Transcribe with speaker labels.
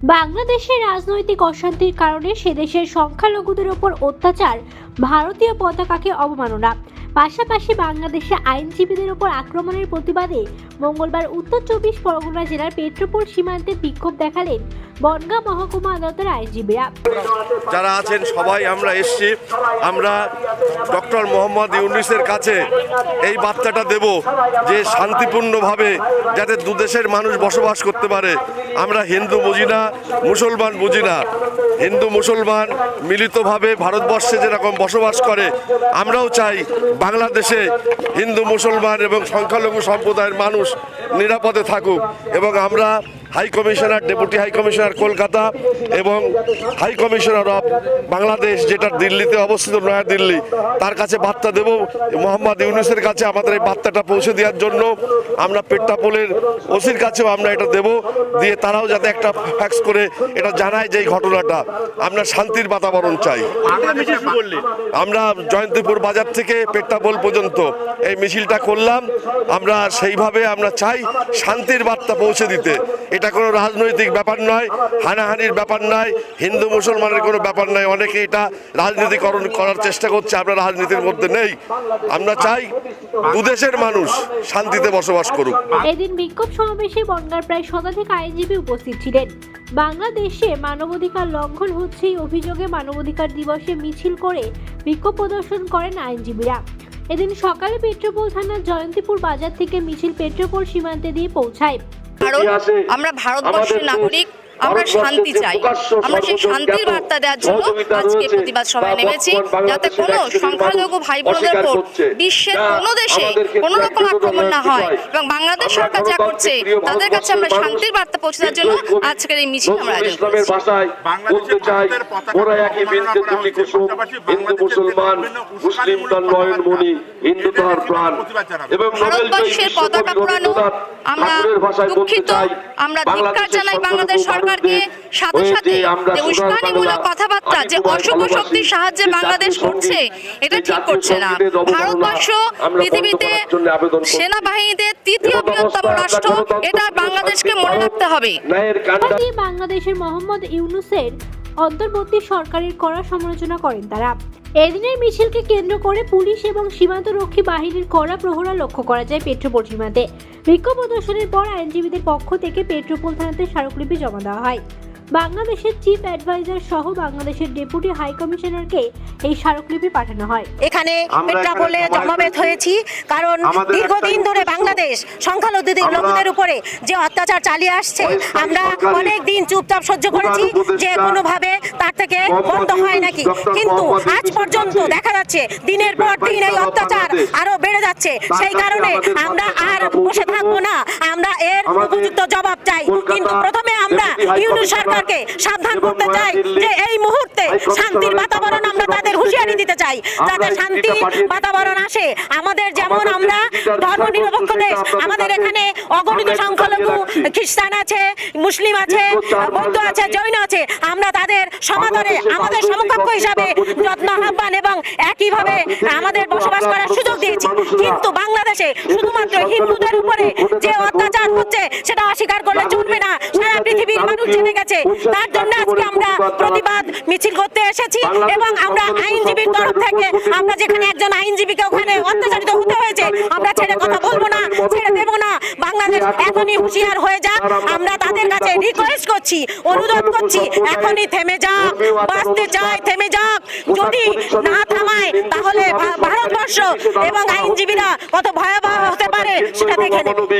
Speaker 1: বাংলাদেশের রাজনৈতিক অশান্তির কারণে সে দেশের সংখ্যালঘুদের ওপর অত্যাচার, ভারতীয় পতাকাকে অবমাননা, পাশাপাশি বাংলাদেশে আইনজীবীদের ওপর আক্রমণের প্রতিবাদে মঙ্গলবার উত্তর 24 পরগনা জেলার পেট্রোপোল সীমান্তে বিক্ষোভ দেখালেন বনগাঁ মহকুমা আদালতের আইনজীবীরা।
Speaker 2: যারা আছেন সবাই আমরা এসছি, আমরা ডক্টর মোহাম্মদ ইউনূসের কাছে এই বার্তাটা দেব যে শান্তিপূর্ণভাবে যাতে দুদেশের মানুষ বসবাস করতে পারে। আমরা হিন্দু বুঝি না, মুসলমান বুঝি না, হিন্দু মুসলমান মিলিতভাবে ভারতবর্ষে যেরকম বসবাস করে আমরাও চাই বাংলাদেশে হিন্দু মুসলমান এবং সংখ্যালঘু সম্প্রদায়ের মানুষ নিরাপদে থাকুক। এবং আমরা high commissioner, deputy high commissioner Kolkata এবং হাই কমিশনার অফ বাংলাদেশ, যেটা দিল্লিতে অবস্থিত নয়াদিল্লি, তার কাছে বার্তা দেব মোহাম্মদ ইউনূসের কাছে আমাদের এই বার্তাটা পৌঁছে দেওয়ার জন্য। আমরা পেট্রাপোলের ওসির কাছেও আমরা এটা দেব, দিয়ে তারাও যাতে একটা ফ্যাক্স করে এটা জানায় যে এই ঘটনাটা আমরা শান্তির বাতাবরণ চাই। আমরা জয়ন্তীপুর বাজার থেকে পেট্রাপোল পর্যন্ত এই মিছিলটা করলাম। আমরা সেইভাবে আমরা চাই শান্তির বার্তা পৌঁছে দিতে। এটা কোনো রাজনৈতিক ব্যাপার নয়, হানাহানির ব্যাপার নয়, হিন্দু মুসলমানের কোনো ব্যাপার নয়। অনেকে এটা রাজনীতিকরণ করার চেষ্টা করছে, আমরা রাজনীতির মধ্যে নেই। আমরা চাই দুদেশের মানুষ শান্তিতে বসবাস করুক।
Speaker 1: এদিন বিক্ষোভ সমাবেশে বনগাঁর প্রায় শতাধিক আইনজীবী উপস্থিত ছিলেন। বাংলাদেশে মানবাধিকার লঙ্ঘন হচ্ছে এই অভিযোগে মানবাধিকার দিবসে মিছিল করে বিক্ষোভ প্রদর্শন করেন আইনজীবীরা। এদিন সকালে পেট্রোপোল থানার জয়ন্তীপুর বাজার থেকে মিছিল পেট্রোপোল সীমান্তে দিয়ে পৌঁছায়।
Speaker 3: কারণ আমরা ভারতবর্ষের নাগরিক, আমরা শান্তি চাই। আমরা সেই শান্তির বার্তা দেওয়ার জন্য আজকে প্রতিবাদ সভায় নেমেছি, যাতে কোনো সংখ্যালঘু ভাই বোনদের উপর বিশ্বের কোনো দেশে কোনো রকম আক্রমণ না হয়। এবং বাংলাদেশ সরকার যা করছে তাদের কাছে আমরা শান্তির বার্তা পৌঁছে দেওয়ার জন্য আজকের এই মিছিল আমরা আয়োজন করেছি। ভারতবর্ষের পতাকা পোড়ানো আমরা দুঃখিত, আমরা ধিক্কার জানাই বাংলাদেশ সরকারকে। সাথে সাথে যে উস্কানিমূলক কথাবার্তা যে অশুভ শক্তির সাহায্যে বাংলাদেশ করছে, এটা ঠিক করছে না। ভারতবর্ষ পৃথিবীতে সেনাবাহিনীতে তৃতীয় বৃহত্তম রাষ্ট্র, এটা বাংলাদেশকে মনে রাখতে হবে।
Speaker 1: বাংলাদেশের মোহাম্মদ ইউনূসের অন্তর্বর্তী সরকারের কড়া সমালোচনা করেন তারা। এদিনের মিছিলকে কেন্দ্র করে পুলিশ এবং সীমান্তরক্ষী বাহিনীর কড়া প্রহরা লক্ষ্য করা যায় পেট্রোপোল সীমান্তে। বিক্ষোভ প্রদর্শনের পর আইনজীবীদের পক্ষ থেকে পেট্রোপোল থানাতে স্মারকলিপি জমা দেওয়া হয়। বাংলাদেশের চিফ অ্যাডভাইজার সহ বাংলাদেশের ডেপুটি হাই কমিশনারকে এই স্মারকলিপি পাঠানো হয়।
Speaker 4: এখানে পেট্রাপোলে জমায়েত হয়েছি কারণ দীর্ঘদিন ধরে বাংলাদেশ সংখ্যালঘুদের উপরে যে অত্যাচার চালিয়ে আসছে, আমরা অনেক দিন চুপচাপ সহ্য করেছি যে কোনোভাবে তার থেকে বন্ধ হয় নাকি, কিন্তু আজ পর্যন্ত দেখা যাচ্ছে দিনের পর দিন এই অত্যাচার আরো বেড়ে যাচ্ছে। সেই কারণে আমরা আর বসে থাকবো না, আমরা এর উপযুক্ত জবাব চাই। কিন্তু প্রথমে আমরা ইউনূস সরকারকে সাবধান করতে চাই যে এই মুহূর্তে শান্তির বাতাবরণ আমরা তাদের হুঁশিয়ারি দিতে চাই, যাতে শান্তি বাতাবরণ আসে। আমাদের যেমন আমরা ধর্মনিরপেক্ষ দেশ, আমাদের এখানে অগণিত সংখ্যালঘু খ্রিস্টান আছে, মুসলিম আছে, বৌদ্ধ আছে, জৈন আছে। আমরা তাদের সমাদরে আমাদের সমকক্ষ হিসাবে যত্ন আহ্বান এবং একইভাবে আমাদের বসবাস করার সুযোগ দিয়েছি। কিন্তু বাংলাদেশে শুধুমাত্র হিন্দুদের উপরে যে অত্যাচার হচ্ছে সেটা অস্বীকার করলে চলবে না। সারা পৃথিবীর মানুষ জেনে গেছে। তার জন্য আজকে আমরা প্রতিবাদ মিছিল করতে এসেছি এবং আমরা আইনজীবীর তরফ থেকে, আমরা যেখানে একজন আইনজীবীকে ওখানে অত্যাচারিত হতে হয়েছে, আমরা ছেড়ে কথা বলবো না, ছেড়ে দেবো না। বাংলাদেশ এখনই হুঁশিয়ার হয়ে যাক। আমরা তাদের কাছে রিকোয়েস্ট করছি, অনুরোধ করছি, এখনই থেমে যাক, বাঁচতে চায় থেমে যাক। যদি না থামায় তাহলে ভারতবর্ষ এবং আইনজীবীরা কত ভয়াবহ হতে পারে সেটা দেখে নেবে।